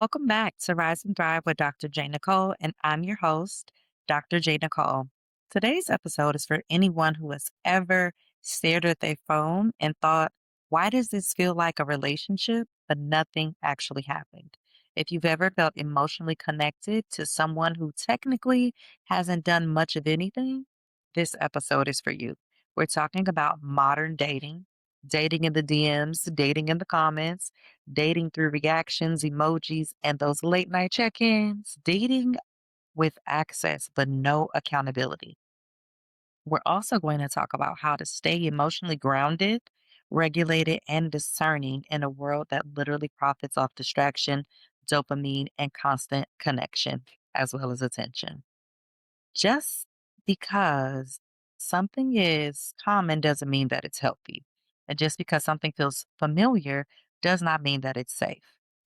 Welcome back to Rise and Thrive with Dr. J. Nicole, and I'm your host, Dr. J. Nicole. Today's episode is for anyone who has ever stared at their phone and thought, why does this feel like a relationship, but nothing actually happened? If you've ever felt emotionally connected to someone who technically hasn't done much of anything, this episode is for you. We're talking about modern dating, dating in the DMs, dating in the comments, dating through reactions, emojis, and those late night check ins, dating with access but no accountability. We're also going to talk about how to stay emotionally grounded, regulated, and discerning in a world that literally profits off distraction, dopamine, and constant connection, as well as attention. Just because something is common doesn't mean that it's healthy. And just because something feels familiar does not mean that it's safe.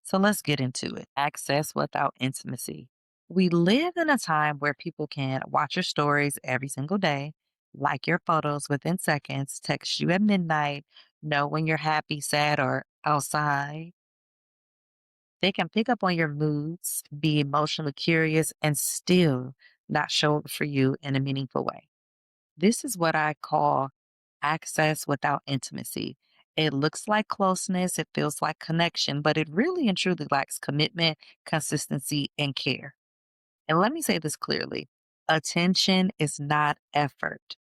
So let's get into it. Access without intimacy. We live in a time where people can watch your stories every single day, like your photos within seconds, text you at midnight, know when you're happy, sad, or outside. They can pick up on your moods, be emotionally curious, and still not show up for you in a meaningful way. This is what I call access without intimacy. It looks like closeness, it feels like connection, but it really and truly lacks commitment, consistency, and care. And let me say this clearly: attention is not effort,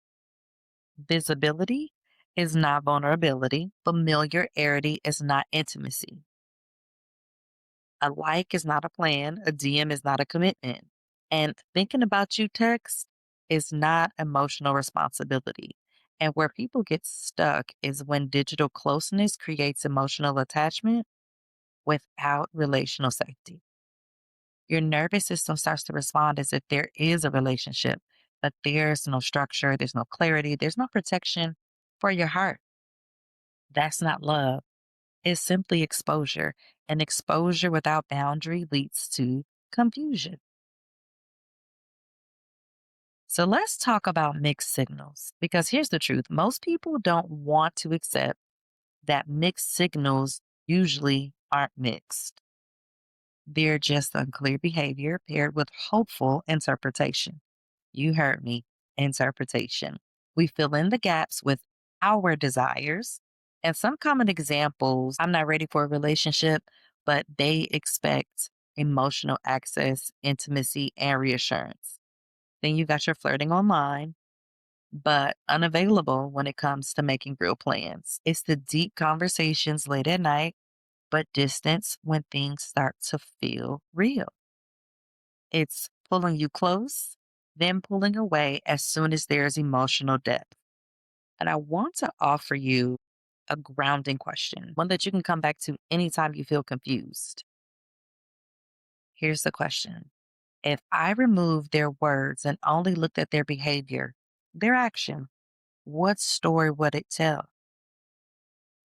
visibility is not vulnerability, familiarity is not intimacy. A like is not a plan. A DM is not a commitment. And thinking about you text is not emotional responsibility. And where people get stuck is when digital closeness creates emotional attachment without relational safety. Your nervous system starts to respond as if there is a relationship, but there's no structure, there's no clarity, there's no protection for your heart. That's not love. Is simply exposure, and exposure without boundary leads to confusion. So let's talk about mixed signals because here's the truth: most people don't want to accept that mixed signals usually aren't mixed. They're just unclear behavior paired with hopeful interpretation. You heard me, interpretation. We fill in the gaps with our desires. And some common examples: I'm not ready for a relationship, but they expect emotional access, intimacy, and reassurance. Then you got your flirting online, but unavailable when it comes to making real plans. It's the deep conversations late at night, but distance when things start to feel real. It's pulling you close, then pulling away as soon as there's emotional depth. And I want to offer you a grounding question, one that you can come back to anytime you feel confused. Here's the question: if I removed their words and only looked at their behavior, their action, what story would it tell?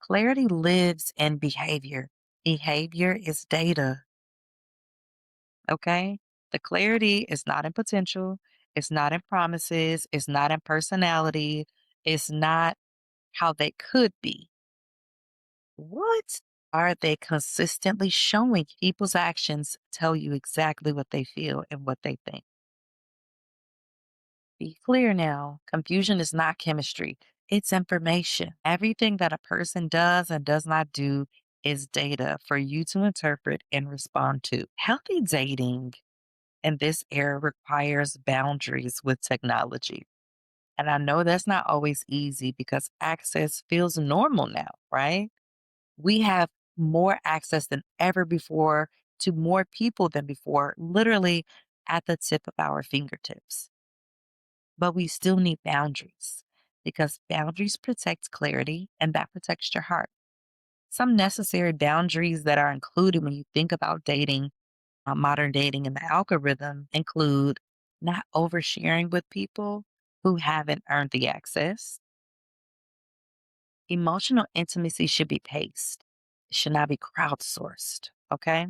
Clarity lives in behavior. Behavior is data. Okay? The clarity is not in potential. It's not in promises. It's not in personality. It's not how they could be. What are they consistently showing? People's actions tell you exactly what they feel and what they think. Be clear now: confusion is not chemistry, it's information. Everything that a person does and does not do is data for you to interpret and respond to. Healthy dating in this era requires boundaries with technology. And I know that's not always easy because access feels normal now, right? We have more access than ever before to more people than before, literally at the tip of our fingertips. But we still need boundaries because boundaries protect clarity and that protects your heart. Some necessary boundaries that are included when you think about dating, modern dating, and the algorithm include not oversharing with people who haven't earned the access. Emotional intimacy should be paced, it should not be crowdsourced. Okay.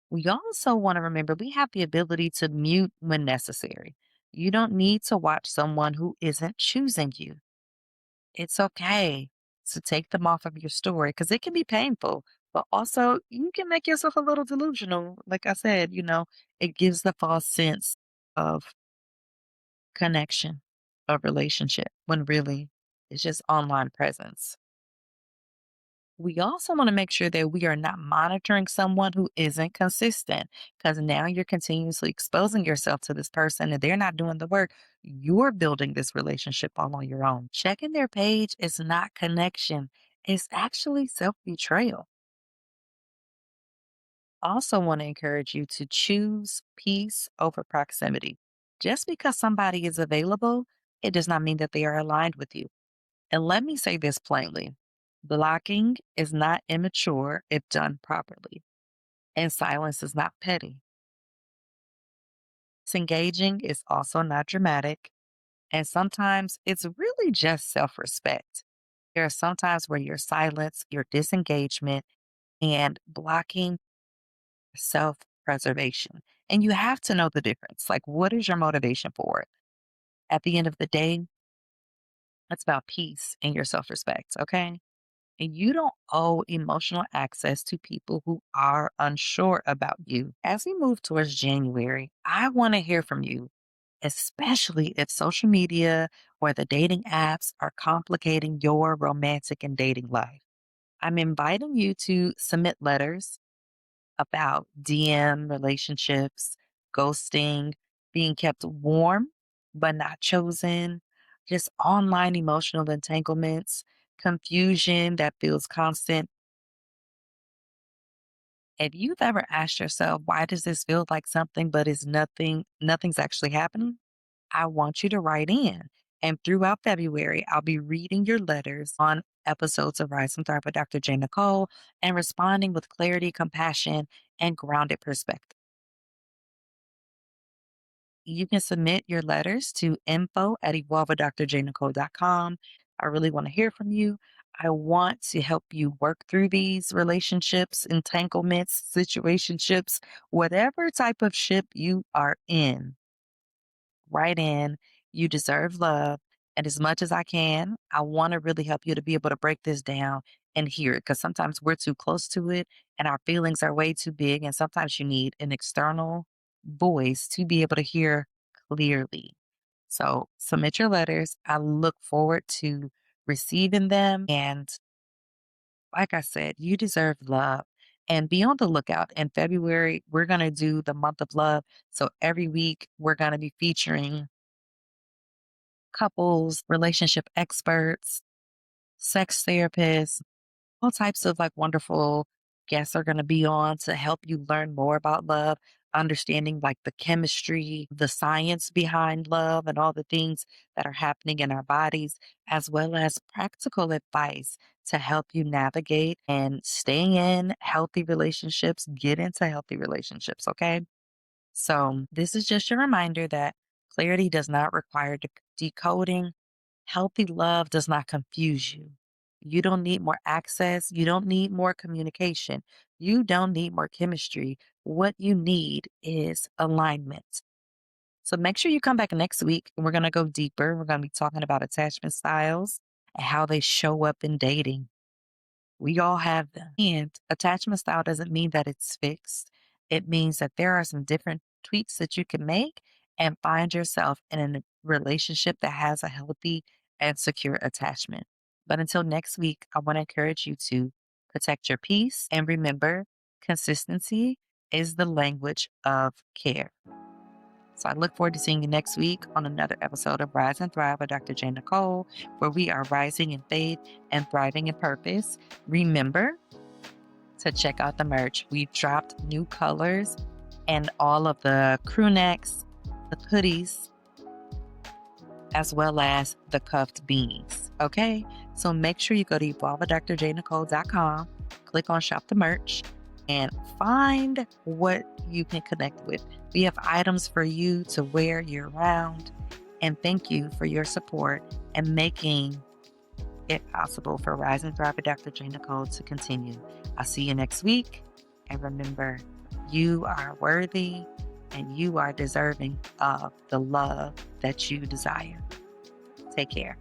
We also want to remember we have the ability to mute when necessary. You don't need to watch someone who isn't choosing you. It's okay to take them off of your story because it can be painful, but also you can make yourself a little delusional. Like I said, it gives the false sense of connection, of relationship, when really it's just online presence. We also want to make sure that we are not monitoring someone who isn't consistent because now you're continuously exposing yourself to this person and they're not doing the work. You're building this relationship all on your own. Checking their page is not connection, it's actually self betrayal. Also, want to encourage you to choose peace over proximity. Just because somebody is available, it does not mean that they are aligned with you. And let me say this plainly, blocking is not immature if done properly, and silence is not petty. Disengaging is also not dramatic, and sometimes it's really just self respect. There are some times where your silence, your disengagement, and blocking self preservation. And you have to know the difference. Like, what is your motivation for it? At the end of the day, it's about peace and your self respect. Okay. And you don't owe emotional access to people who are unsure about you. As we move towards January, I want to hear from you, especially if social media or the dating apps are complicating your romantic and dating life. I'm inviting you to submit letters about DM relationships, ghosting, being kept warm but not chosen, just online emotional entanglements, confusion that feels constant. If you've ever asked yourself, why does this feel like something but is nothing's actually happening? I want you to write in. And throughout February, I'll be reading your letters on episodes of Rise and Thrive with Dr. J. Nicole and responding with clarity, compassion, and grounded perspective. You can submit your letters to info@evolvedrjnicole.com. I really want to hear from you. I want to help you work through these relationships, entanglements, situationships, whatever type of ship you are in. Right in. You deserve love. And as much as I can, I want to really help you to be able to break this down and hear it because sometimes we're too close to it and our feelings are way too big. And sometimes you need an external voice to be able to hear clearly. So submit your letters. I look forward to receiving them. And like I said, you deserve love. And be on the lookout. In February, we're going to do the month of love. So every week, we're going to be featuring couples, relationship experts, sex therapists, all types of like wonderful guests are going to be on to help you learn more about love, understanding like the chemistry, the science behind love, and all the things that are happening in our bodies, as well as practical advice to help you navigate and stay in healthy relationships, get into healthy relationships. Okay. So, this is just a reminder that clarity does not require decoding. Healthy love does not confuse you. You don't need more access. You don't need more communication. You don't need more chemistry. What you need is alignment. So, make sure you come back next week and we're going to go deeper. We're going to be talking about attachment styles and how they show up in dating. We all have them. And attachment style doesn't mean that it's fixed. It means that there are some different tweaks that you can make and find yourself in a relationship that has a healthy and secure attachment. But until next week, I want to encourage you to protect your peace and remember consistency is the language of care. So I look forward to seeing you next week on another episode of Rise and Thrive with Dr. J. Nicole, where we are rising in faith and thriving in purpose. Remember to check out the merch. We've dropped new colors and all of the crew necks, the hoodies, as well as the cuffed beanies. Okay? So make sure you go to evolvedrjnicole.com, click on shop the merch, and find what you can connect with. We have items for you to wear year round. And thank you for your support and making it possible for Rise and Thrive with Dr. J. Nicole to continue. I'll see you next week. And remember, you are worthy and you are deserving of the love that you desire. Take care.